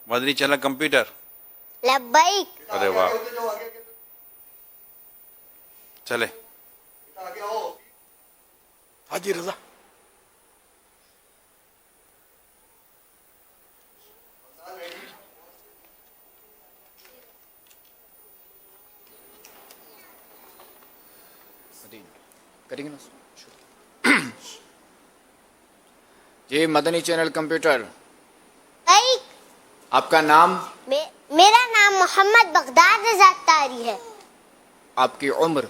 Madani channel computer. लब्बैक। अरे वाह, चले। हाजी रजा। करेंगे ना जी। मदनी चैनल कंप्यूटर, ऐक। आपका नाम? मेरा नाम मोहम्मद बगदाद रजा तारी है। आपकी उम्र?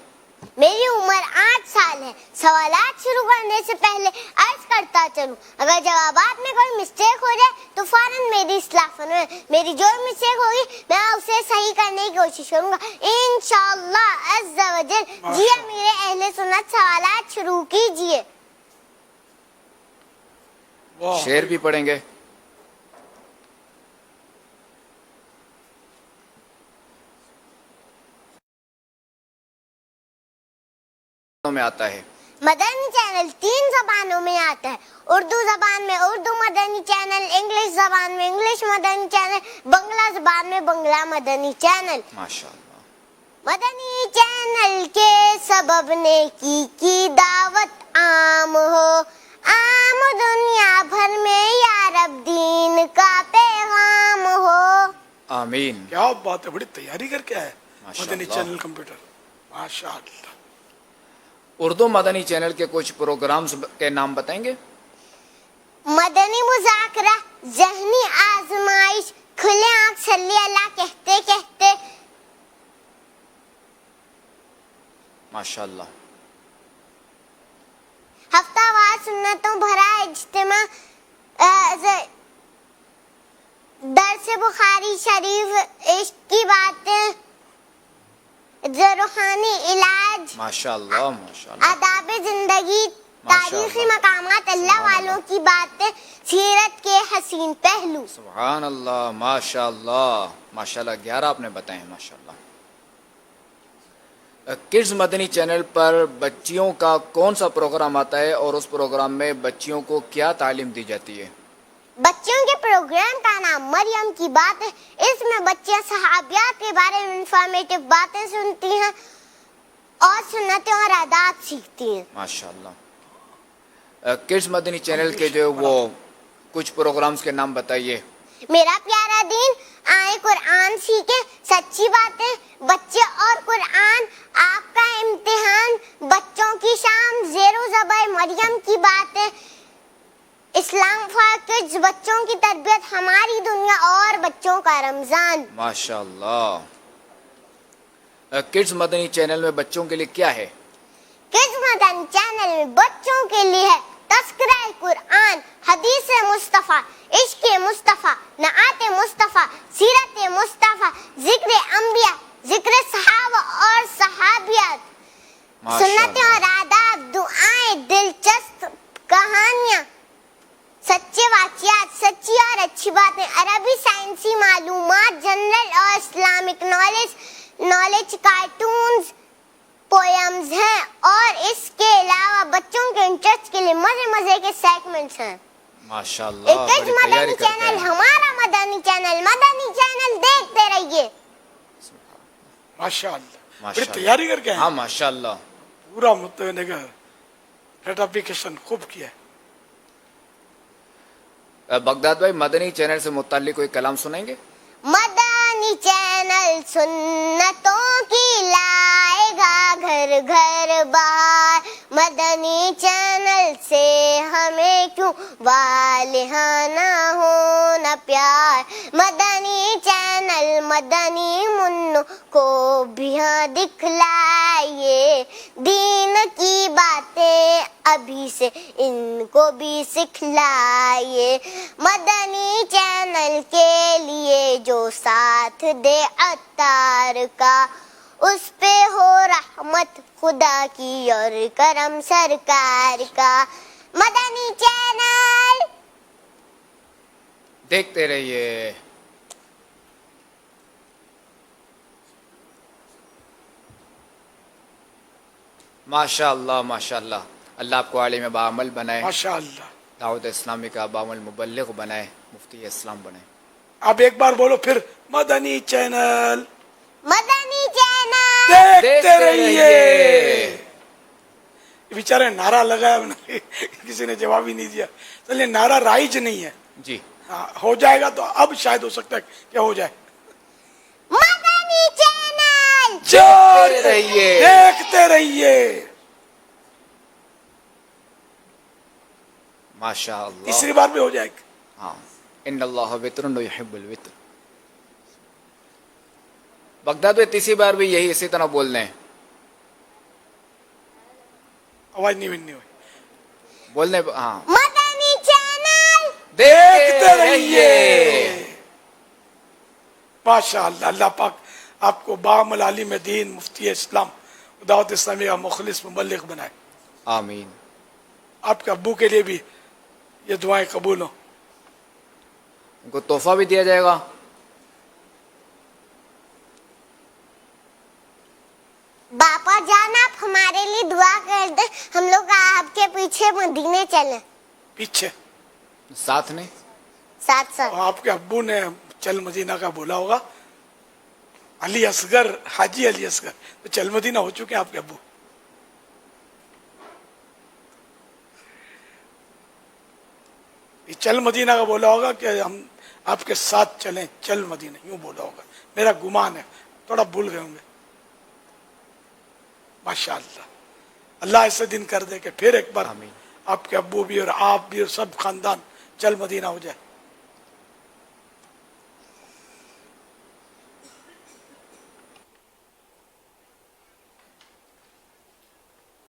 मेरी उम्र 8 साल है। सवालात शुरू करने से पहले अर्ज करता चलूं, अगर जवाबात में कोई मिस्टेक हो जाए तो फौरन मेरी इस्लाह फरमाएं। मेरी जो मिस्टेक होगी मैं उसे सही करने की कोशिश करूंगा इंशाअल्लाह अज़्ज़ा वजल। जी मेरे अहले सुन्नत, सवालात शुरू कीजिए। शेर भी पढ़ेंगे? में आता है। मदनी चैनल 3 जबानों में आता है। उर्दू जबान में उर्दू मदनी चैनल, इंग्लिश जबान में इंग्लिश मदनी चैनल, बंगला जबान में बंगला मदनी चैनल। माशाअल्लाह। मदनी चैनल के सबब नेकी की दावत आम हो, आम दुनिया भर में या रब दीन का पैगाम हो। आमीन। क्या बात है, बड़ी तैयारी करके आए माशाअल्लाह। मदनी चैनल कंप्यूटर, माशाअल्लाह। उर्दू मदनी चैनल के कुछ प्रोग्राम्स के नाम बताएंगे? मदनी मुज़ाकरा, ज़हनी आजमाइश, खुले आँख सल्ली अल्लाह कहते कहते। माशाअल्लाह। हफ्तावार सुन्नतों भरा इज्तिमा, दर्स बुखारी शरीफ, इश्क की बातें, रूहानी इलाज, माशाअल्लाह माशाअल्लाह। आदाब जिंदगी, तारीखी मकामात, अल्लाह वालों की बातें, सीरत के हसीन पहलू। सुभान अल्लाह, माशाअल्लाह माशाअल्लाह। 11 आपने बताए हैं माशाअल्लाह। किड्स मदनी चैनल पर बच्चियों का कौन सा प्रोग्राम आता है और उस प्रोग्राम में बच्चियों को क्या तालीम दी जाती है? बच्चों के प्रोग्राम का नाम मरियम की बात है। इसमें बच्चियां सहाबियात के बारे में इंफॉर्मेटिव बातें सुनती हैं और सुन्नतें और आदाब सीखती हैं। माशाअल्लाह। किड्स मदनी चैनल के जो वो कुछ प्रोग्राम्स के नाम बताइए। मेरा प्यारा दीन, आए कुरान सीखे, सच्ची बातें, बच्चे और कुरान, आपका इम्तिहान, बच्चों की शाम, ज़ेरो ज़बर, मरियम की बातें, इस्लाम फॉर किड्स, बच्चों की तरबियत, हमारी दुनिया और बच्चों का रमजान। माशाअल्लाह। किड्स मदनी चैनल में बच्चों के लिए क्या है? किड्स मदनी चैनल में बच्चों के लिए है तज़किरा कुरान, हदीस मुस्तफ़ा, इश्क मुस्तफ़ा, नआत मुस्तफ़ा, सीरत मुस्तफ़ा, जिक्र अंबिया, जिक्र सहाबा और सहाबियात, सुन्नतें और आदाब, दुआएं, दिलचस्प कहानियां, सच्चे वाक़ियात, सच्ची और अच्छी बातें, अरबी साइंसी मालूमात, जनरल और इस्लामिक नॉलेज, कार्टून्स, पोएम्स हैं और इसके अलावा बच्चों के इंटरेस्ट के लिए मजे मजे के सेगमेंट्स हैं। माशाअल्लाह। बड़ी तैयारी मदनी करते चैनल, हैं। हमारा मदनी चैनल देखते रहिए। माशाअल्लाह, बड़ी माशाअल्लाह। तैयारी करके आए। हाँ माशाअल्लाह। पूरा मुतवन्निका एप्लीकेशन खूब किया है। बगदाद भाई, मदनी चैनल से मुताल्लिक कोई कलाम सुनाएंगे? मदनी चैनल सुन्नतों की लाएगा घर घर बार, मदनी चैनल से हमें क्यों वालिहाना हो न प्यार, मदनी चैनल मदनी मुन्नों को भी हाँ दिखलाइए, दीन की बातें अभी से इनको भी सिखलाइए, मदनी चैनल के लिए जो साथ दे अत्तार का, उस पे हो रहमत खुदा की और करम सरकार का। मदनी चैनल देखते रहिए। माशाअल्लाह माशाअल्लाह। अल्लाह आपको आलिम बाअमल बनाए, माशाअल्लाह। दावत इस्लामी का बाअमल मुबल्लिग बनाए, मुफ्ती इस्लाम बनाए। आप एक बार बोलो फिर, मदनी चैनल मदनी चैनल देखते रहिए। बेचारे नारा लगाया उन्होंने, किसी ने जवाब ही नहीं दिया। चलिए, नारा राइज नहीं है। जी हाँ, हो जाएगा तो अब शायद हो सकता है क्या हो जाए। मदनी चैनल देखते रहिए। देखते रहिए। माशाअल्लाह। तीसरी बार भी हो जाएगा। हाँ, इन्नल्लाह वित्रun युहिब्बुल वित्र। बगदाद में तीसरी बार भी यही इसी तरह बोलने हैं, आवाज नहीं हुई। बोलने। हाँ, मदनी चैनल देखते रहिए। माशाअल्लाह, अल्लाह पाक आपको बामल आलिम दीन, मुफ्ती इस्लाम, दावत इस्लामी का मुखलिस मुबल्लिग बनाए। आमीन। आपके अब्बू के लिए भी ये दुआएं कबूल हो। उनको तोहफा भी दिया जाएगा। बापा जान आप हमारे लिए दुआ कर दे, हम लोग आपके पीछे मदीने चले। पीछे साथ ने साथ साथ आपके अब्बू ने चल मदीना का बोला होगा। अली असगर, हाजी अली असगर तो चल मदीना हो चुके हैं आपके अब्बू। ये चल मदीना का बोला होगा कि हम आपके साथ चलें, चल मदीना, यूं बोला होगा, मेरा गुमान है। थोड़ा भूल गए होंगे। माशाअल्लाह, अल्लाह ऐसे दिन कर दे कि फिर एक बार आमीन। आपके अब्बू भी और आप भी और सब खानदान चल मदीना हो जाए।